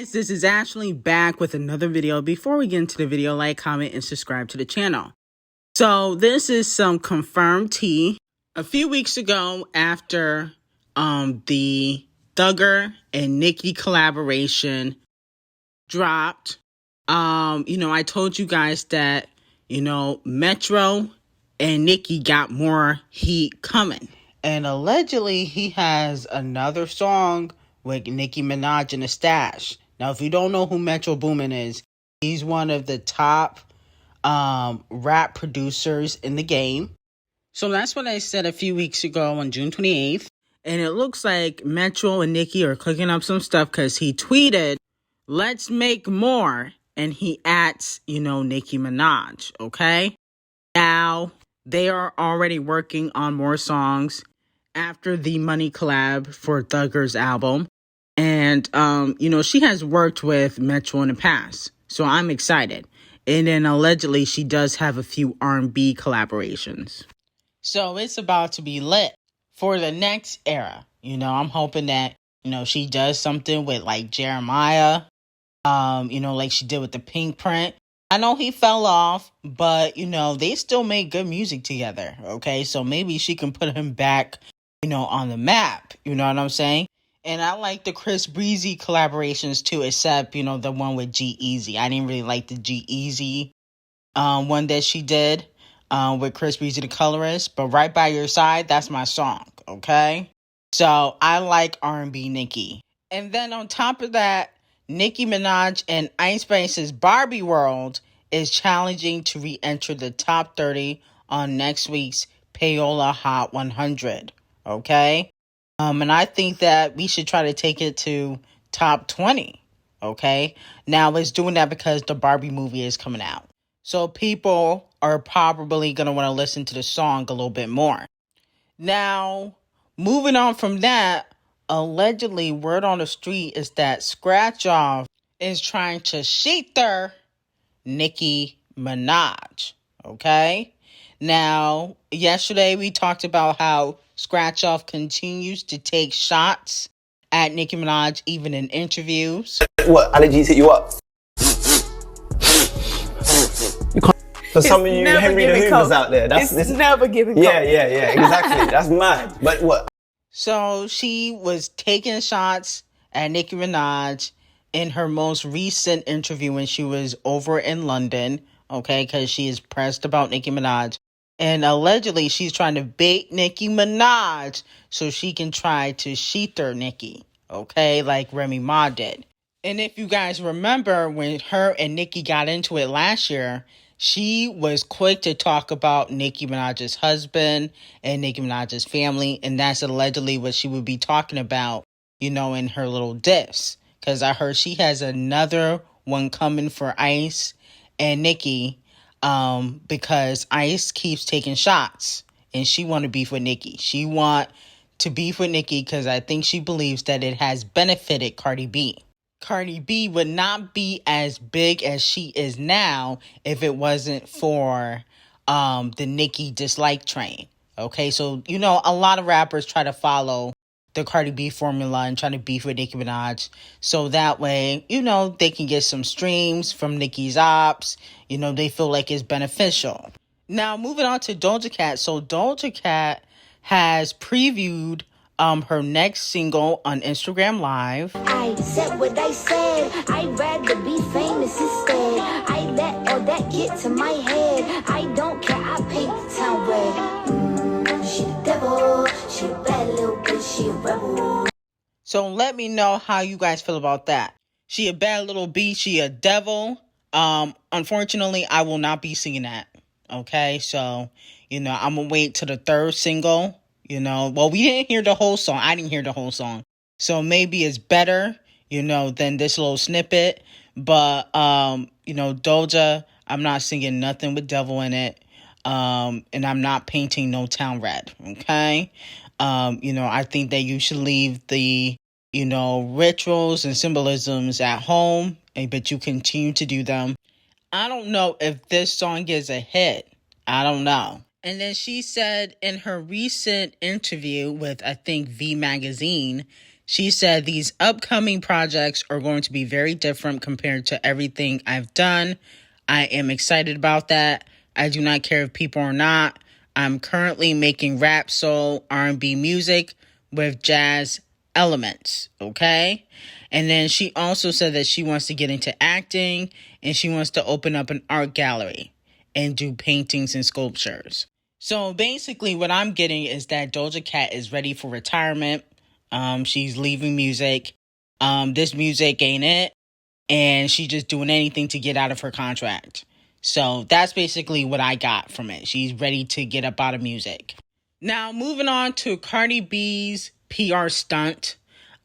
Guys, this is Ashley back with another video. Before we get into the video, like, comment, and subscribe to the channel. So this is some confirmed tea. A few weeks ago, after the TRYIN and Nicki collaboration dropped, I told you guys that, Metro and Nicki got more heat coming. And allegedly, he has another song with Nicki Minaj in the stash. Now, if you don't know who Metro Boomin is, he's one of the top rap producers in the game. So that's what I said a few weeks ago on June 28th. And it looks like Metro and Nicki are cooking up some stuff because he tweeted, "Let's make more." And he adds, Nicki Minaj, okay? Now, they are already working on more songs after the Money collab for TRYIN's album. And, she has worked with Metro in the past. So I'm excited. And then allegedly she does have a few R&B collaborations. So it's about to be lit for the next era. I'm hoping that, she does something with like Jeremiah, like she did with the Pink Print. I know he fell off, but, they still make good music together. Okay, so maybe she can put him back, on the map. You know what I'm saying? And I like the Chris Breezy collaborations too, except, the one with G-Eazy. I didn't really like the G-Eazy one that she did with Chris Breezy, the colorist. But Right By Your Side, that's my song, okay? So I like R&B Nicki. And then on top of that, Nicki Minaj and Ice Spice's Barbie World is challenging to re-enter the top 30 on next week's Payola Hot 100, okay? And I think that we should try to take it to top 20, okay? Now, it's doing that because the Barbie movie is coming out. So people are probably going to want to listen to the song a little bit more. Now, moving on from that, allegedly, word on the street is that Scratch Off is trying to SH‐ THR Nicki Minaj, okay? Now, yesterday we talked about how Scratch Off continues to take shots at Nicki Minaj, even in interviews. What, allergies hit you up? For some of you Henry the Hoovers out there, it's never giving coke. Yeah, exactly. That's mad. But what? So she was taking shots at Nicki Minaj in her most recent interview when she was over in London, okay, because she is pressed about Nicki Minaj. And allegedly, she's trying to bait Nicki Minaj so she can try to SH‐ THR Nicki, okay, like Remy Ma did. And if you guys remember, when her and Nicki got into it last year, she was quick to talk about Nicki Minaj's husband and Nicki Minaj's family. And that's allegedly what she would be talking about, in her little diss. Because I heard she has another one coming for Ice and Nicki. Because Ice keeps taking shots and she want to beef with Nicki. She want to beef with Nicki because I think she believes that it has benefited Cardi B. Cardi B would not be as big as she is now if it wasn't for the Nicki dislike train. Okay, so, a lot of rappers try to follow the Cardi B formula and try to beef with Nicki Minaj. So that way, they can get some streams from Nicki's ops. They feel like it's beneficial. Now, moving on to Doja Cat. So Doja Cat has previewed her next single on Instagram Live. I said what I said. I'd rather be famous instead. I let all that get to my head. I don't care, I paint the town red. She the devil. She a bad little bitch. She a rebel. So let me know how you guys feel about that. She a bad little bitch. She a devil. Unfortunately, I will not be singing that. Okay, so, I'm gonna wait till the third single. Well, we didn't hear the whole song. I didn't hear the whole song. So maybe it's better, than this little snippet. But, Doja, I'm not singing nothing with devil in it. And I'm not painting no town red. Okay. I think that you should leave the, rituals and symbolisms at home, but you continue to do them. I don't know if this song is a hit. I don't know. And then she said in her recent interview with, I think, V Magazine, She said these upcoming projects are going to be very different compared to everything I've done. I am excited about that. I do not care if people are not. I'm currently making rap, soul, R&B music with jazz elements, okay? And then she also said that she wants to get into acting and she wants to open up an art gallery and do paintings and sculptures. So basically what I'm getting is that Doja Cat is ready for retirement. She's leaving music. This music ain't it. And she's just doing anything to get out of her contract. So that's basically what I got from it. She's ready to get up out of music. Now, moving on to Cardi B's PR stunt,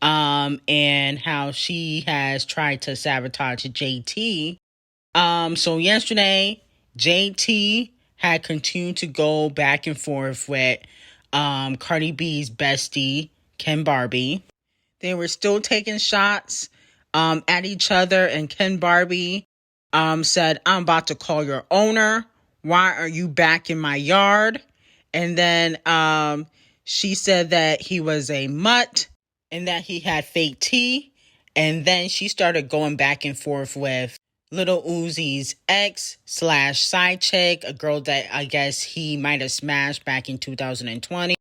and how she has tried to sabotage JT. So yesterday, JT had continued to go back and forth with Cardi B's bestie, Ken Barbie. They were still taking shots at each other, and Ken Barbie said, "I'm about to call your owner. Why are you back in my yard?" And then she said that he was a mutt and that he had fake teeth. And then she started going back and forth with Lil Uzi's ex/side chick, a girl that I guess he might have smashed back in 2020.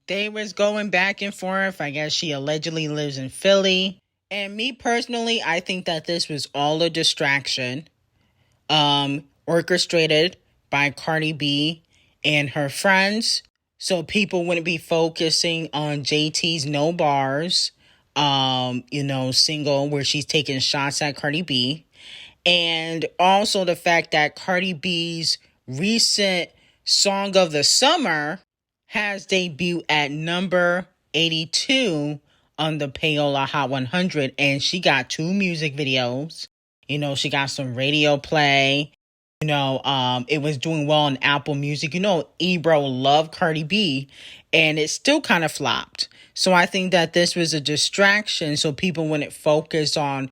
They was going back and forth. I guess she allegedly lives in Philly. And me personally, I think that this was all a distraction, orchestrated by Cardi B and her friends, so people wouldn't be focusing on JT's No Bars, single where she's taking shots at Cardi B. And also the fact that Cardi B's recent Song of the Summer has debuted at number 82 on the Payola Hot 100. And she got 2 music videos. She got some radio play. It was doing well on Apple Music. Ebro loved Cardi B, and it still kind of flopped. So I think that this was a distraction so people wouldn't focus on,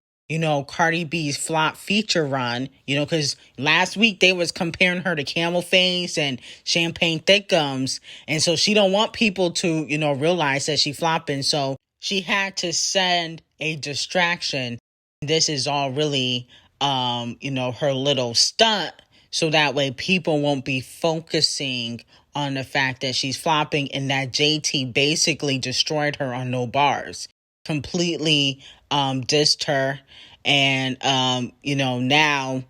Cardi B's flop feature run, because last week they was comparing her to Camel Face and Champagne Thick Gums. And so she don't want people to, realize that she flopping. So she had to send a distraction. This is all really her little stunt, so that way people won't be focusing on the fact that she's flopping and that JT basically destroyed her on No Bars, completely dissed her. And, now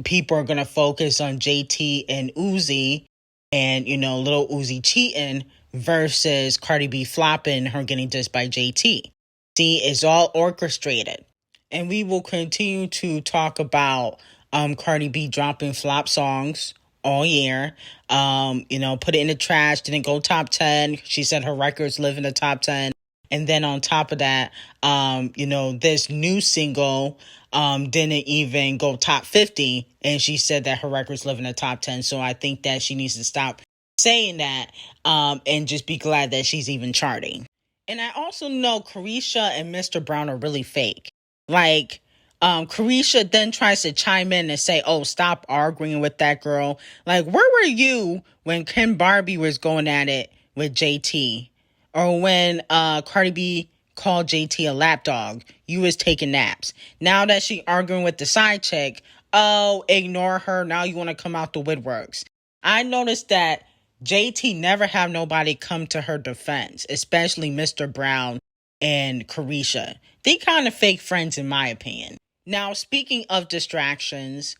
people are going to focus on JT and Uzi and, Lil Uzi cheating versus Cardi B flopping, her getting dissed by JT. See, it's all orchestrated. And we will continue to talk about Cardi B dropping flop songs all year. Put it in the trash, didn't go top 10. She said her records live in the top 10. And then on top of that, this new single didn't even go top 50. And she said that her records live in the top 10. So I think that she needs to stop saying that and just be glad that she's even charting. And I also know Carisha and Mr. Brown are really fake. Like, Carisha then tries to chime in and say, "Oh, stop arguing with that girl." Like, where were you when Ken Barbie was going at it with JT? Or when Cardi B called JT a lapdog? You was taking naps. Now that she arguing with the side chick, oh, ignore her. Now you want to come out the woodworks. I noticed that JT never have nobody come to her defense, especially Mr. Brown and Carisha. They kind of fake friends in my opinion. Now, speaking of distractions,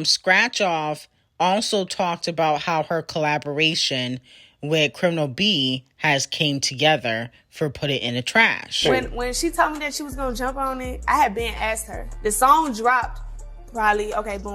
Scratch Off also talked about how her collaboration with Criminal B has came together for Put It in the Trash. When she told me that she was going to jump on it, I had been asked her. The song dropped probably,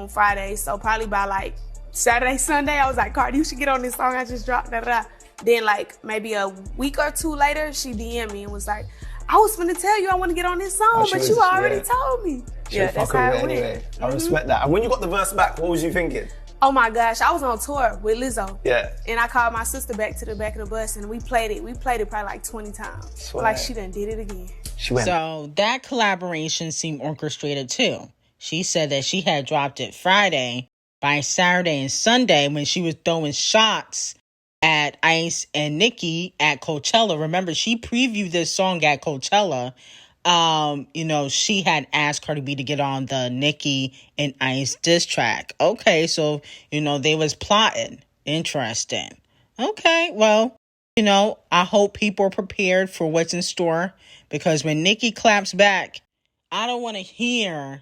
Friday. So probably by like Saturday, Sunday, I was like, Cardi, you should get on this song I just dropped. Then like maybe a week or 2 later, she DM'd me and was like, I was finna tell you I want to get on this song, but you already told me. That's how it went. Anyway. I respect that. And when you got the verse back, what was you thinking? Oh my gosh, I was on tour with Lizzo. Yeah. And I called my sister back to the back of the bus and we played it. We played it probably like 20 times. Like she done did it again. She went. So that collaboration seemed orchestrated too. She said that she had dropped it Friday. By Saturday and Sunday, when she was throwing shots at Ice and Nicki at Coachella. Remember, she previewed this song at Coachella. She had asked Cardi B to get on the Nicki and Ice diss track. Okay, so, they was plotting. Interesting. Okay, well, I hope people are prepared for what's in store, because when Nicki claps back, I don't want to hear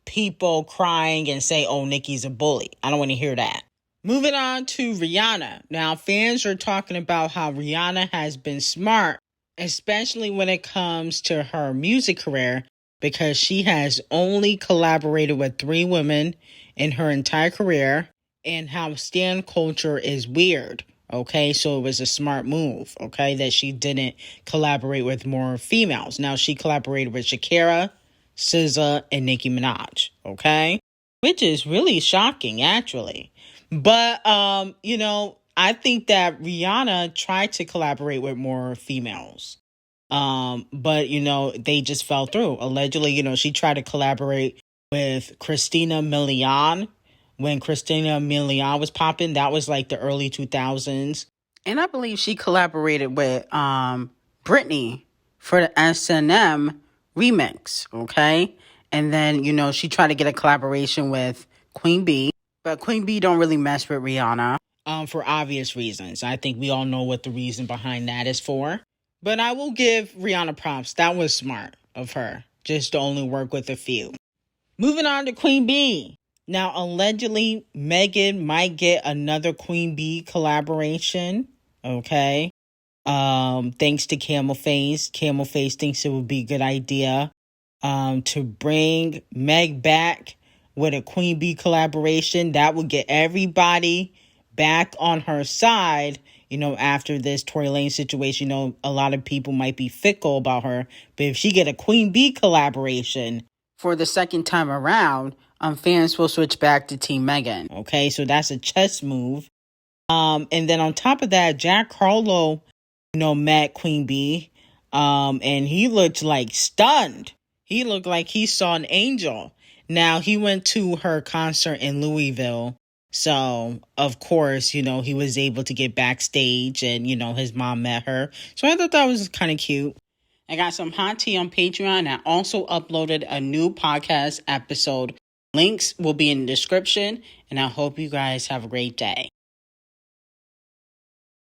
people crying and say, oh, Nicki's a bully. I don't want to hear that. Moving on to Rihanna. Now, fans are talking about how Rihanna has been smart, especially when it comes to her music career, because she has only collaborated with 3 women in her entire career, and how stan culture is weird. Okay, so it was a smart move, okay, that she didn't collaborate with more females. Now, she collaborated with Shakira, SZA, and Nicki Minaj, okay, which is really shocking, actually. But, I think that Rihanna tried to collaborate with more females. But, they just fell through. Allegedly, she tried to collaborate with Christina Milian. When Christina Milian was popping, that was like the early 2000s. And I believe she collaborated with Britney for the S&M remix, okay? And then, she tried to get a collaboration with Queen B. But Queen B don't really mess with Rihanna for obvious reasons. I think we all know what the reason behind that is for. But I will give Rihanna props. That was smart of her, just to only work with a few. Moving on to Queen B. Now, allegedly, Megan might get another Queen B collaboration, okay? Thanks to Camel Face. Camel Face thinks it would be a good idea to bring Meg back with a Queen B collaboration. That would get everybody back on her side, after this Tory Lanez situation. A lot of people might be fickle about her, but if she get a Queen B collaboration for the second time around, fans will switch back to Team Megan. Okay, so that's a chess move. And then on top of that, Jack Harlow, met Queen B, and he looked like stunned. He looked like he saw an angel. Now, he went to her concert in Louisville, so, of course, he was able to get backstage, and, his mom met her. So I thought that was kind of cute. I got some hot tea on Patreon. I also uploaded a new podcast episode. Links will be in the description, and I hope you guys have a great day.